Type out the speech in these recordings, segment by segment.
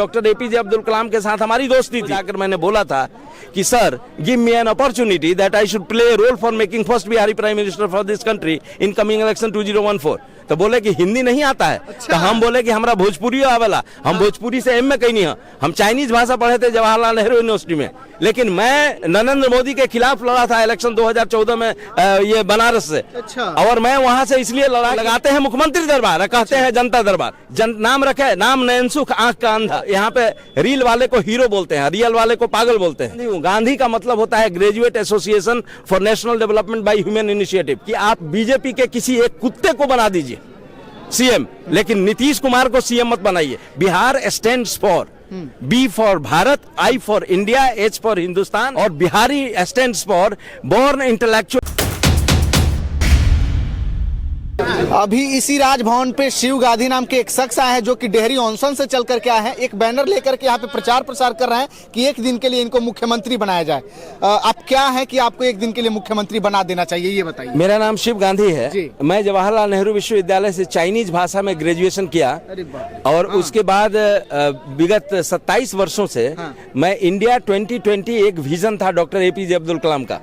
Doctor APJ Abdul Kalam के साथ हमारी दोस्ती थी। जाकर मैंने बोला था कि sir give me an opportunity that I should play role for making first Bihari prime minister for this country in coming election 2014। तो बोले कि हिंदी नहीं आता है। तो हम बोले कि हमारा भोजपुरी आवेला, हम भोजपुरी से एम में कहीं नहीं है, हम चाइनीज भाषा पढ़े थे जवाहरलाल नेहरू यूनिवर्सिटी में। लेकिन मैं नरेंद्र मोदी के खिलाफ लड़ा था इलेक्शन 2014 में ये बनारस से। और मैं वहां से इसलिए लड़ा, लगाते हैं मुख्यमंत्री दरबार, कहते हैं जनता दरबार, नाम रखे नाम नयनसुख आंख का अंधा। यहाँ पे रील वाले को हीरो बोलते हैं, रियल वाले को पागल बोलते हैं। गांधी का मतलब होता है graduate association for national development by human initiative, कि आप बीजेपी के किसी एक कुत्ते को बना दीजिए सीएम, लेकिन नीतीश कुमार को सीएम मत बनाइए। Bihar stands for B for Bharat, I for India, H for Hindustan, और Bihari stands for born intellectual. अभी इसी राजभवन पे शिव गांधी नाम के एक शख्स आए हैं जो कि डेहरी ऑनसन से चल करके आए हैं। एक बैनर लेकर के यहाँ पे प्रचार प्रसार कर रहे हैं कि एक दिन के लिए इनको मुख्यमंत्री बनाया जाए। आप क्या है कि आपको एक दिन के लिए मुख्यमंत्री बना देना चाहिए, ये बताइए। मेरा नाम शिव गांधी है। मैं जवाहरलाल नेहरू विश्वविद्यालय से चाइनीज भाषा में ग्रेजुएशन किया और उसके बाद विगत 27 वर्षों से मैं इंडिया 2020 एक विजन था डॉक्टर एपीजे अब्दुल कलाम का,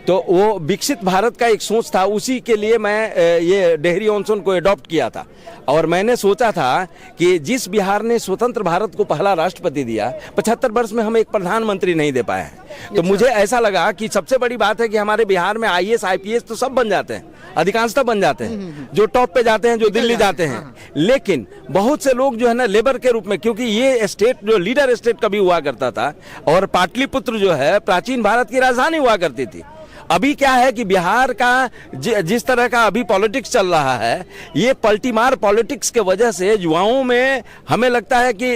तो वो विकसित भारत का एक सोच था, उसी के लिए मैं ये डेहरी ऑनसन को अडॉप्ट किया था। और मैंने सोचा था कि जिस बिहार ने स्वतंत्र भारत को पहला राष्ट्रपति दिया, 75 वर्ष में हम एक प्रधानमंत्री नहीं दे पाए हैं। तो मुझे ऐसा लगा कि सबसे बड़ी बात है कि हमारे बिहार में आईएएस आईपीएस तो सब बन जाते हैं, अधिकांशतः बन जाते हैं, जो टॉप पे जाते हैं, जो दिल्ली जाते हैं। लेकिन बहुत से लोग जो है ना लेबर के रूप में, क्योंकि ये स्टेट जो लीडर स्टेट कभी हुआ करता था और पाटलिपुत्र जो है प्राचीन भारत की राजधानी हुआ करती थी। अभी क्या है कि बिहार का जिस तरह का अभी पॉलिटिक्स चल रहा है, ये पलटीमार पॉलिटिक्स के वजह से युवाओं में हमें लगता है कि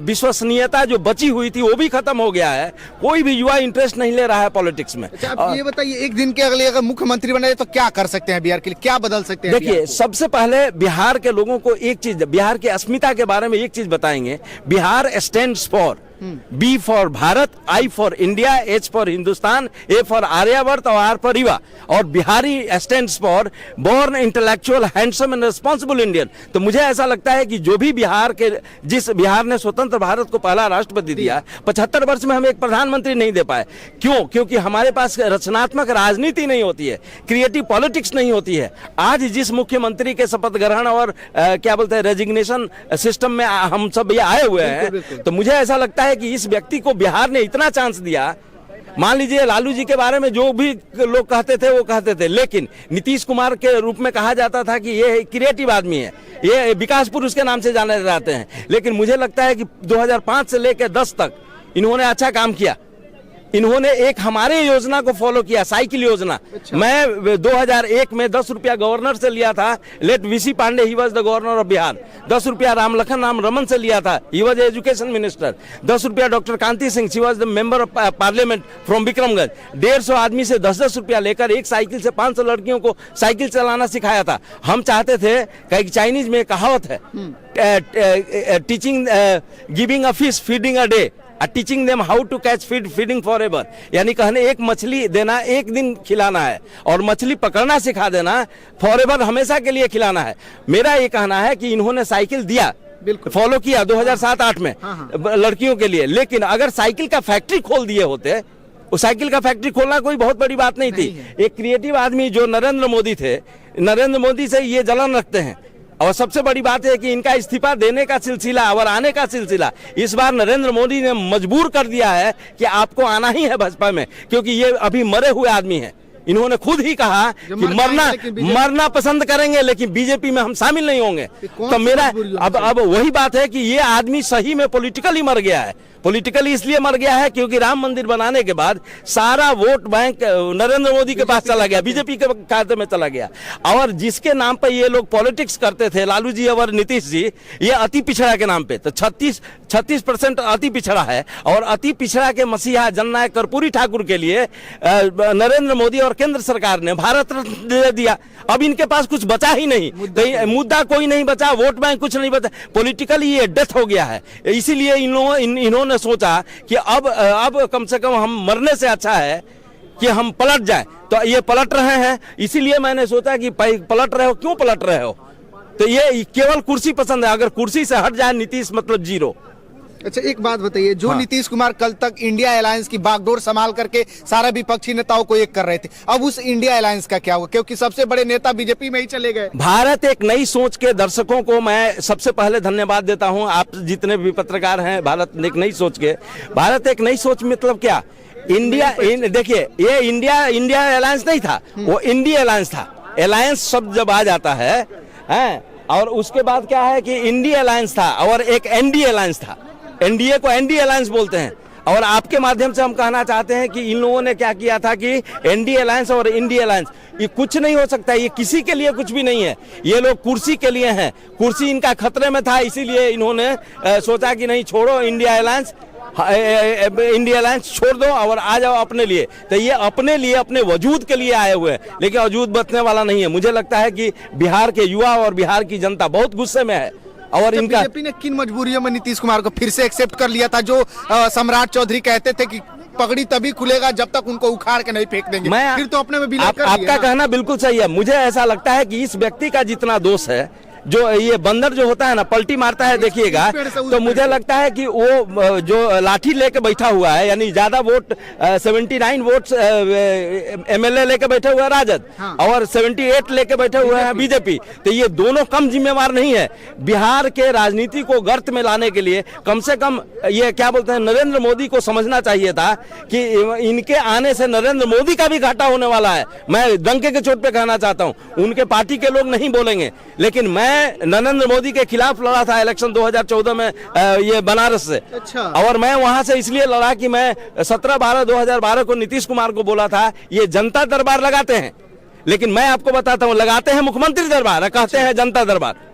विश्वसनीयता जो बची हुई थी वो भी खत्म हो गया है। कोई भी युवा इंटरेस्ट नहीं ले रहा है पॉलिटिक्स में। अच्छा, आप ये बताइए, एक दिन के अगले अगर मुख्यमंत्री बने तो क्या कर सकते हैं बिहार के लिए, क्या बदल सकते हैं? देखिए, सबसे पहले बिहार के लोगों को एक चीज, बिहार की अस्मिता के बारे में एक चीज बताएंगे। Bihar stands for B for Bharat, I for India, H for Hindustan, A for Aryavarta और आर फॉर युवा, और Bihari stands for born intellectual handsome and responsible Indian. तो मुझे ऐसा लगता है कि जो भी बिहार के, जिस बिहार ने स्वतंत्र भारत को पहला राष्ट्रपति दिया, 75 वर्ष में हम एक प्रधानमंत्री नहीं दे पाए। क्यों? क्योंकि हमारे पास रचनात्मक राजनीति नहीं होती है, क्रिएटिव पॉलिटिक्स नहीं होती है। आज जिस मुख्यमंत्री के शपथ ग्रहण और क्या बोलते हैं रेजिग्नेशन सिस्टम में हम सब ये आए हुए हैं, तो मुझे ऐसा लगता है कि इस व्यक्ति को बिहार ने इतना चांस दिया। मान लीजिए लालू जी के बारे में जो भी लोग कहते थे वो कहते थे, लेकिन नीतीश कुमार के रूप में कहा जाता था कि ये क्रिएटिव आदमी है, ये विकास पुरुष के नाम से जाने जाते हैं। लेकिन मुझे लगता है कि 2005 से लेकर 10 तक इन्होंने अच्छा काम किया। इन्होंने एक हमारे योजना को फॉलो किया, साइकिल योजना। मैं 2001 में 10 रुपया गवर्नर से लिया था, late VC Pandey, he was the governor of Bihar. 10 रुपया रामलखन राम रमन से लिया था, ही वॉज एजुकेशन मिनिस्टर। 10 रुपया doctor Kanti Singh, she was the member of parliament from Vikramganj. 150 आदमी से 10-10 रुपया लेकर एक साइकिल से 500 लड़कियों को साइकिल चलाना सिखाया था। हम चाहते थे, कहीं चाइनीज में कहावत है, teaching giving a fish feeding a day, teaching them how to catch feeding forever. यानी कहने एक मछली देना, एक दिन खिलाना है, और मछली पकड़ना सिखा देना, फॉर एवर हमेशा के लिए खिलाना है। मेरा ये कहना है कि इन्होंने साइकिल दिया, फॉलो किया 2007-8 में लड़कियों के लिए। लेकिन अगर साइकिल का फैक्ट्री खोल दिए होते, उस साइकिल का फैक्ट्री खोलना कोई बहुत बड़ी बात नहीं थी। एक क्रिएटिव आदमी जो नरेंद्र मोदी थे, नरेंद्र मोदी से ये जलन रखते हैं। और सबसे बड़ी बात है कि इनका इस्तीफा देने का सिलसिला और आने का सिलसिला इस बार नरेंद्र मोदी ने मजबूर कर दिया है कि आपको आना ही है भाजपा में, क्योंकि ये अभी मरे हुए आदमी हैं। इन्होंने खुद ही कहा कि मरना पसंद करेंगे, लेकिन बीजेपी में हम शामिल नहीं होंगे। तो मेरा अब वही बात है कि ये आदमी सही में पॉलिटिकली मर गया है। पॉलिटिकली इसलिए मर गया है क्योंकि राम मंदिर बनाने के बाद सारा वोट बैंक नरेंद्र मोदी के पास चला गया, बीजेपी के खाते में चला गया। और जिसके नाम पर ये लोग पॉलिटिक्स करते थे, लालू जी और नीतीश जी, ये अति पिछड़ा के नाम पे, तो 36% अति पिछड़ा है। और अति पिछड़ा के मसीहा जननायक कर्पूरी ठाकुर के लिए नरेंद्र मोदी और केंद्र सरकार ने भारत रत्न दे दिया। अब इनके पास कुछ बचा ही नहीं, मुद्दा कोई नहीं बचा, वोट बैंक कुछ नहीं बचा, पॉलिटिकली ये डेथ हो गया है। इसीलिए इन्होंने सोचा कि अब कम से कम हम मरने से अच्छा है कि हम पलट जाए। तो ये पलट रहे हैं, इसीलिए मैंने सोचा कि पलट रहे हो, क्यों पलट रहे हो? तो ये केवल कुर्सी पसंद है। अगर कुर्सी से हट जाए नीतीश, मतलब जीरो। अच्छा, एक बात बताइए, जो नीतीश कुमार कल तक इंडिया अलायंस की बागडोर संभाल करके सारा विपक्षी नेताओं को एक कर रहे थे, अब उस इंडिया अलायंस का क्या हुआ? क्योंकि सबसे बड़े नेता बीजेपी में ही चले गए। भारत एक नई सोच के दर्शकों को मैं सबसे पहले धन्यवाद देता हूं। आप जितने भी पत्रकार हैं, भारत एक नई सोच के, भारत एक नई सोच मतलब क्या, इंडिया देखिए, ये इंडिया अलायंस नहीं था, वो इंडिया अलायंस था। अलायंस शब्द जब आ जाता है और उसके बाद क्या है कि इंडिया अलायंस था और एक एनडीए अलायंस था। एनडीए को एनडीए अलायंस बोलते हैं। और आपके माध्यम से हम कहना चाहते हैं कि इन लोगों ने क्या किया था कि एनडीए अलायंस और इंडिया अलायंस, ये कुछ नहीं हो सकता, ये किसी के लिए कुछ भी नहीं है। ये लोग कुर्सी के लिए हैं, कुर्सी इनका खतरे में था, इसीलिए इन्होंने सोचा कि नहीं, छोड़ो इंडिया अलायंस, इंडिया अलायंस छोड़ दो और आ जाओ अपने लिए। तो ये अपने लिए, अपने वजूद के लिए आए हुए हैं, लेकिन वजूद बचने वाला नहीं है। मुझे लगता है कि बिहार के युवा और बिहार की जनता बहुत गुस्से में है। और इनका बीजेपी ने किन मजबूरियों में नीतीश कुमार को फिर से एक्सेप्ट कर लिया था? जो सम्राट चौधरी कहते थे कि पगड़ी तभी खुलेगा जब तक उनको उखाड़ के नहीं फेंक देंगे, फिर तो अपने में बिल्कुल आपका कहना बिल्कुल सही है। मुझे ऐसा लगता है कि इस व्यक्ति का जितना दोष है, जो ये बंदर जो होता है ना, पलटी मारता है, देखिएगा, तो मुझे लगता है कि वो जो लाठी लेके बैठा हुआ है, यानी ज्यादा वोट 79 वोट एमएलए लेके बैठे हुए हैं राजद, और 78 लेके बैठे हुए हैं बीजेपी। तो ये दोनों कम जिम्मेवार नहीं है। बिहार के राजनीति को गर्त में लाने के लिए कम से कम ये क्या बोलते हैं, नरेंद्र मोदी को समझना चाहिए था कि इनके आने से नरेंद्र मोदी का भी घाटा होने वाला है। मैं डंके के चोट पे कहना चाहता हूँ, उनके पार्टी के लोग नहीं बोलेंगे, लेकिन मैं नरेंद्र मोदी के खिलाफ लड़ा था इलेक्शन 2014 में ये बनारस से। अच्छा। और मैं वहां से इसलिए लड़ा कि मैं 17/12/2012 को नीतीश कुमार को बोला था ये जनता दरबार लगाते हैं, लेकिन मैं आपको बताता हूं, लगाते हैं मुख्यमंत्री दरबार, कहते हैं जनता दरबार।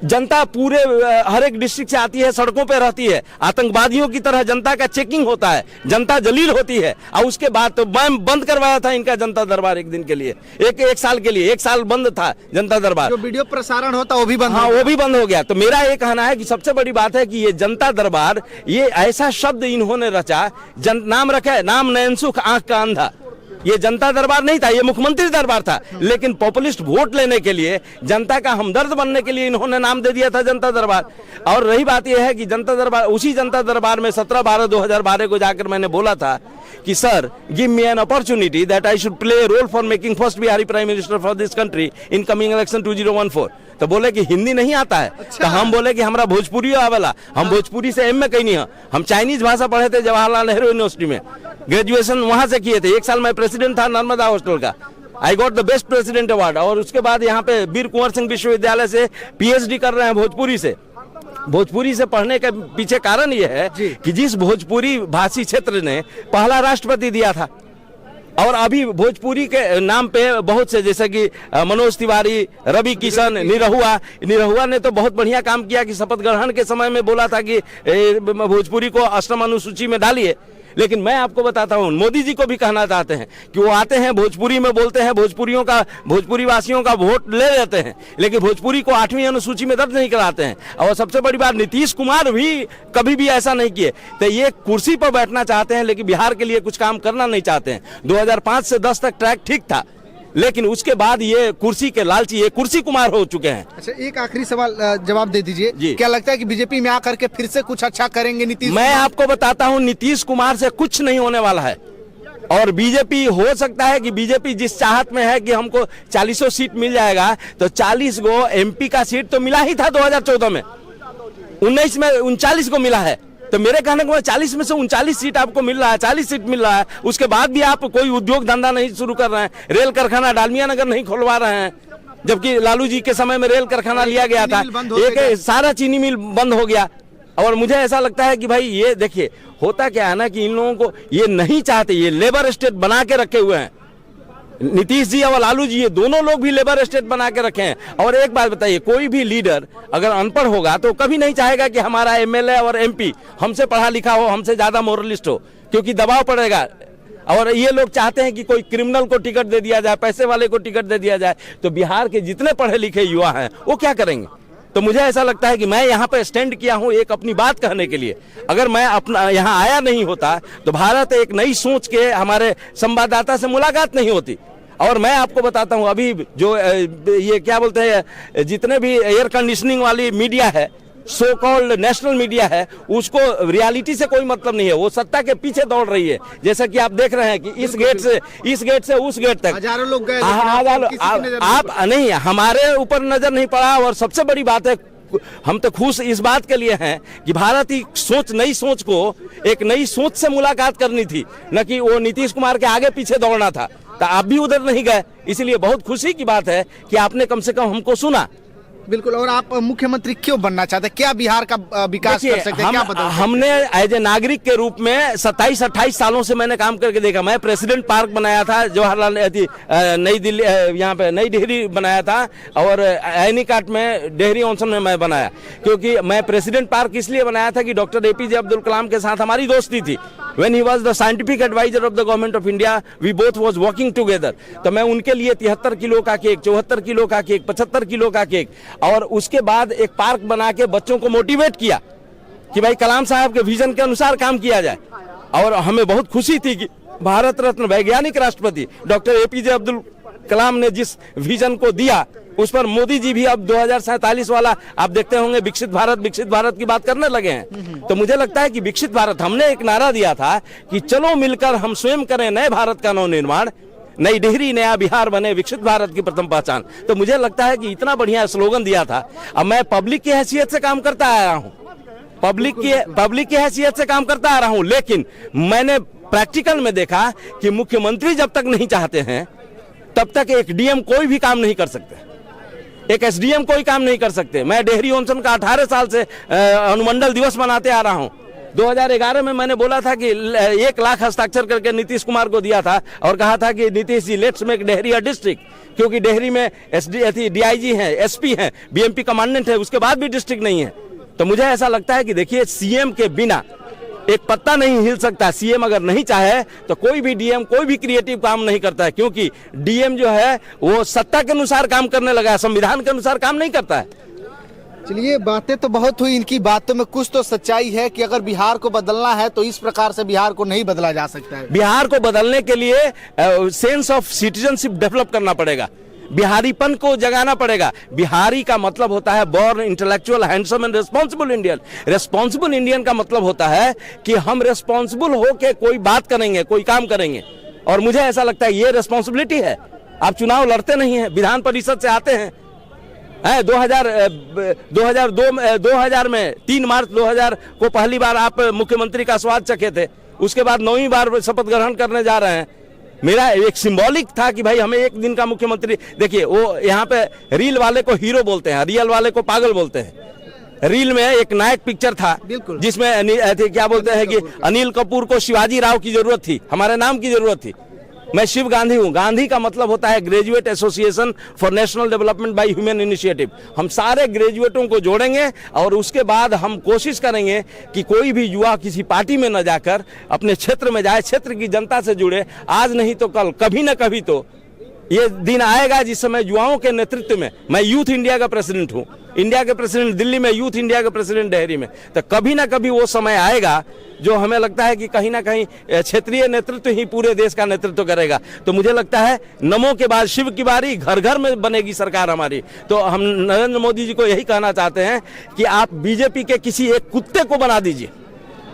जनता पूरे हर एक डिस्ट्रिक्ट से आती है, सड़कों पे रहती है, आतंकवादियों की तरह जनता का चेकिंग होता है, जनता जलील होती है। और उसके बाद तो मैं बंद करवाया था इनका जनता दरबार एक दिन के लिए, एक साल के लिए, 1 साल बंद था जनता दरबार। जो वीडियो प्रसारण होता वो भी बंद, हाँ, वो भी बंद हो गया। तो मेरा ये कहना है कि सबसे बड़ी बात है कि ये जनता दरबार, ये ऐसा शब्द इन्होंने रचा, नाम रखा है, नाम नयनसुख आंख का अंधा। ये जनता दरबार नहीं था, ये मुख्यमंत्री दरबार था, लेकिन पॉपुलिस्ट वोट लेने के लिए, जनता का हमदर्द बनने के लिए इन्होंने नाम दे दिया था जनता दरबार। और रही बात यह है कि जनता दरबार, उसी जनता दरबार में 17/12/2012 को जाकर मैंने बोला था कि sir, give me an opportunity that I should play a role for making first Bihari prime minister for this country in coming election 2014। तो बोले कि हिंदी नहीं आता है। अच्छा। तो हम बोले कि हमारा भोजपुरी आवेला, हम भोजपुरी से एम में कहीं नहीं है, हम चाइनीज भाषा पढ़े थे जवाहरलाल नेहरू यूनिवर्सिटी में, ग्रेजुएशन वहां से किए थे। 1 साल मैं प्रेसिडेंट था नर्मदा हॉस्टल का, I got the best president award. और उसके बाद यहाँ पे वीर कुंवर सिंह विश्वविद्यालय से पीएचडी कर रहे हैं भोजपुरी से। भोजपुरी से पढ़ने के पीछे कारण यह है कि जिस भोजपुरी भाषी क्षेत्र ने पहला राष्ट्रपति दिया था, और अभी भोजपुरी के नाम पे बहुत से, जैसे कि मनोज तिवारी, रवि किशन, निरहुआ ने तो बहुत बढ़िया काम किया कि शपथ ग्रहण के समय में बोला था कि भोजपुरी को अष्टम अनुसूची में डालिए। लेकिन मैं आपको बताता हूँ, मोदी जी को भी कहना चाहते हैं कि वो आते हैं, भोजपुरी में बोलते हैं, भोजपुरी वासियों का वोट ले लेते हैं, लेकिन भोजपुरी को 8वीं अनुसूची में दर्ज नहीं कराते हैं। और सबसे बड़ी बात, नीतीश कुमार भी कभी भी ऐसा नहीं किए। तो ये कुर्सी पर बैठना चाहते हैं, लेकिन बिहार के लिए कुछ काम करना नहीं चाहते हैं। 2005 से 10 तक ट्रैक ठीक था, लेकिन उसके बाद ये कुर्सी के लालची, ये कुर्सी कुमार हो चुके हैं। अच्छा, एक आखिरी सवाल जवाब दे दीजिए, क्या लगता है कि बीजेपी में आकर के फिर से कुछ अच्छा करेंगे नीतीश? मैं आपको बताता हूं, नीतीश कुमार से कुछ नहीं होने वाला है। और बीजेपी, हो सकता है कि बीजेपी जिस चाहत में है कि हमको 40 सीट मिल जाएगा, तो 40 गो एमपी का सीट तो मिला ही था 2014 में, 19 में 39 को मिला है। तो मेरे कहने को 40 में से 39 सीट आपको मिल रहा है, 40 सीट मिल रहा है, उसके बाद भी आप कोई उद्योग धंधा नहीं शुरू कर रहे हैं, रेल कारखाना डालमिया नगर नहीं खुलवा रहे हैं, जबकि लालू जी के समय में रेल कारखाना लिया गया था, एक सारा चीनी मिल बंद हो गया। और मुझे ऐसा लगता है कि भाई ये देखिए, होता क्या है ना कि इन लोगों को ये नहीं चाहते, ये लेबर स्टेट बना के रखे हुए हैं। नीतीश जी और लालू जी, ये दोनों लोग भी लेबर स्टेट बना के रखे हैं। और एक बात बताइए, कोई भी लीडर अगर अनपढ़ होगा तो कभी नहीं चाहेगा कि हमारा एमएलए और एमपी हमसे पढ़ा लिखा हो, हमसे ज्यादा मोरलिस्ट हो, क्योंकि दबाव पड़ेगा। और ये लोग चाहते हैं कि कोई क्रिमिनल को टिकट दे दिया जाए, पैसे वाले को टिकट दे दिया जाए। तो बिहार के जितने पढ़े लिखे युवा हैं वो क्या करेंगे? तो मुझे ऐसा लगता है कि मैं यहाँ पे स्टैंड किया हूँ एक अपनी बात कहने के लिए। अगर मैं अपना यहाँ आया नहीं होता तो भारत एक नई सोच के हमारे संवाददाता से मुलाकात नहीं होती। और मैं आपको बताता हूँ, अभी जो ये क्या बोलते हैं, जितने भी एयर कंडीशनिंग वाली मीडिया है, सो कॉल्ड नेशनल मीडिया है, उसको रियलिटी से कोई मतलब नहीं है, वो सत्ता के पीछे दौड़ रही है। जैसा कि आप देख रहे हैं कि इस गेट से उस गेट तक हजारों लोग गए, आप नहीं, हमारे ऊपर नजर नहीं पड़ा। और सबसे बड़ी बात है, हम तो खुश इस बात के लिए हैं कि भारत की सोच, नई सोच को, एक नई सोच से मुलाकात करनी थी, न कि वो नीतीश कुमार के आगे पीछे दौड़ना था। तो आप भी उधर नहीं गए, इसलिए बहुत खुशी की बात है कि आपने कम से कम हमको सुना। बिल्कुल। और आप मुख्यमंत्री क्यों बनना चाहते हैं? क्या बिहार का विकास कर सकते हैं? क्या बदल सकते हैं? हमने एज ए नागरिक के रूप में 27-28 सालों से मैंने काम करके देखा। मैं प्रेसिडेंट पार्क बनाया था जवाहरलाल नई दिल्ली, यहाँ पे नई डिहरी बनाया था, और एनीकाट में डेहरी ऑनसन में मैं बनाया। क्योंकि मैं प्रेसिडेंट पार्क इसलिए बनाया था कि डॉक्टर APJ अब्दुल कलाम के साथ हमारी दोस्ती थी। When he was the scientific advisor of the government of India, we both was working together। तो मैं उनके लिए 73 किलो का केक, 74 किलो का केक, 75 किलो का केक, और उसके बाद एक पार्क बना के बच्चों को मोटिवेट किया कि भाई कलाम साहब के विजन के अनुसार काम किया जाए। और हमें बहुत खुशी थी कि भारत रत्न वैज्ञानिक राष्ट्रपति डॉक्टर APJ अब्दुल कलाम ने जिस विजन को दिया, उस पर मोदी जी भी अब 2047 वाला आप देखते होंगे विकसित भारत की बात करने लगे हैं। तो मुझे लगता है कि विकसित भारत, हमने एक नारा दिया था कि चलो मिलकर हम स्वयं करें नए भारत का नव निर्माण, नई डिहरी नया बिहार बने, विकसित भारत की प्रथम पहचान। तो मुझे लगता है कि इतना बढ़िया स्लोगन दिया था। अब मैं पब्लिक की हैसियत से काम करता आ रहा हूँ, पब्लिक की हैसियत से काम करता आ रहा हूँ, लेकिन मैंने प्रैक्टिकल में देखा कि मुख्यमंत्री जब तक नहीं चाहते हैं तब तक एक DM कोई भी काम नहीं कर सकते, एक SDM कोई काम नहीं कर सकते। मैं डेहरी ऑनसन का 18 साल से अनुमंडल दिवस मनाते आ रहा हूं। 2011 में मैंने बोला था कि 1 लाख हस्ताक्षर करके नीतीश कुमार को दिया था और कहा था कि Nitish ji let's make Dehri a district, क्योंकि डेहरी में DIG है, SP है, BMP कमांडेंट है, उसके बाद भी डिस्ट्रिक्ट नहीं है। तो मुझे ऐसा लगता है कि देखिए, CM के बिना एक पत्ता नहीं हिल सकता। CM अगर नहीं चाहे तो कोई भी DM कोई भी क्रिएटिव काम नहीं करता है, क्योंकि DM जो है वो सत्ता के अनुसार काम करने लगा है, संविधान के अनुसार काम नहीं करता है। चलिए, बातें तो बहुत हुई, इनकी बातों में कुछ तो सच्चाई है कि अगर बिहार को बदलना है तो इस प्रकार से बिहार को नहीं बदला जा सकता है। बिहार को बदलने के लिए सेंस ऑफ सिटीजनशिप डेवलप करना पड़ेगा, बिहारीपन को जगाना पड़ेगा। बिहारी का मतलब होता है born intellectual handsome and responsible Indian. Responsible Indian का मतलब होता है कि हम रिस्पॉन्सिबल होके कोई बात करेंगे, कोई काम करेंगे। और मुझे ऐसा लगता है ये रिस्पॉन्सिबिलिटी है। आप चुनाव लड़ते नहीं हैं, विधान परिषद से आते हैं। 2000 में 3 मार्च 2000 को पहली बार आप मुख्यमंत्री का स्वाद चखे थे, उसके बाद 9वीं बार शपथ ग्रहण करने जा रहे हैं। मेरा एक सिंबॉलिक था कि भाई हमें एक दिन का मुख्यमंत्री, देखिए वो यहाँ पे रील वाले को हीरो बोलते हैं, रियल वाले को पागल बोलते हैं। रील में एक नायक पिक्चर था जिसमें क्या बोलते हैं कि अनिल कपूर को शिवाजी राव की जरूरत थी, हमारे नाम की जरूरत थी। मैं शिव गांधी हूँ। गांधी का मतलब होता है graduate association for national development by human initiative. हम सारे ग्रेजुएटों को जोड़ेंगे और उसके बाद हम कोशिश करेंगे कि कोई भी युवा किसी पार्टी में न जाकर अपने क्षेत्र में जाए, क्षेत्र की जनता से जुड़े। आज नहीं तो कल, कभी न कभी तो ये दिन आएगा जिस समय युवाओं के नेतृत्व में, मैं यूथ इंडिया का प्रेसिडेंट हूँ, इंडिया के प्रेसिडेंट दिल्ली में, यूथ इंडिया के प्रेसिडेंट डेहरी में, तो कभी ना कभी वो समय आएगा जो हमें लगता है कि कहीं ना कहीं क्षेत्रीय नेतृत्व ही पूरे देश का नेतृत्व करेगा। तो मुझे लगता है नमो के बाद शिव की बारी, घर घर में बनेगी सरकार हमारी। तो हम नरेंद्र मोदी जी को यही कहना चाहते हैं कि आप बीजेपी के किसी एक कुत्ते को बना दीजिए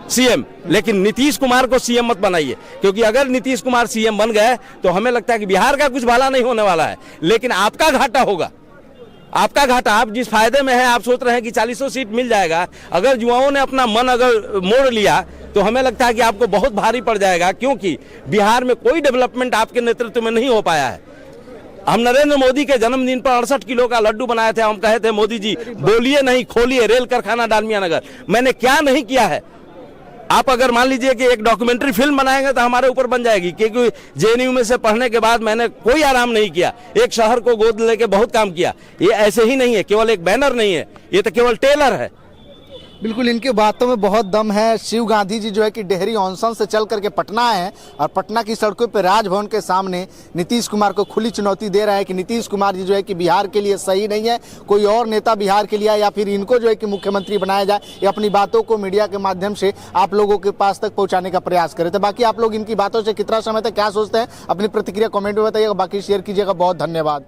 CM, लेकिन नीतीश कुमार को CM मत बनाइए, क्योंकि अगर नीतीश कुमार CM बन गए तो हमें लगता है कि बिहार का कुछ भला नहीं होने वाला है, लेकिन आपका घाटा होगा, आपका घाटा। आप जिस फायदे में है, आप सोच रहे हैं कि 40 सीट मिल जाएगा, अगर युवाओं ने अपना मन अगर मोड़ लिया तो हमें लगता है कि आपको बहुत भारी पड़ जाएगा, क्योंकि बिहार में कोई डेवलपमेंट आपके नेतृत्व में नहीं हो पाया है। हम नरेंद्र मोदी के जन्मदिन पर 68 किलो का लड्डू बनाए थे। हम कहे थे मोदी जी बोलिए नहीं खोलिए रेल कारखाना डालमिया नगर। मैंने क्या नहीं किया है। आप अगर मान लीजिए कि एक डॉक्यूमेंट्री फिल्म बनाएंगे तो हमारे ऊपर बन जाएगी, क्योंकि JNU में से पढ़ने के बाद मैंने कोई आराम नहीं किया, एक शहर को गोद लेके बहुत काम किया। ये ऐसे ही नहीं है, केवल एक बैनर नहीं है, ये तो केवल टेलर है। बिल्कुल, इनकी बातों में बहुत दम है। शिव गांधी जी जो है कि डेहरी ऑनसन से चल करके पटना है और पटना की सड़कों पर राजभवन के सामने नीतीश कुमार को खुली चुनौती दे रहा है कि नीतीश कुमार जी जो है कि बिहार के लिए सही नहीं है, कोई और नेता बिहार के लिए या फिर इनको जो है कि मुख्यमंत्री बनाया जाए। ये अपनी बातों को मीडिया के माध्यम से आप लोगों के पास तक पहुंचाने का प्रयास करे। तो बाकी आप लोग इनकी बातों से कितना समय तक क्या सोचते हैं, अपनी प्रतिक्रिया कमेंट में बताइएगा, बाकी शेयर कीजिएगा। बहुत धन्यवाद।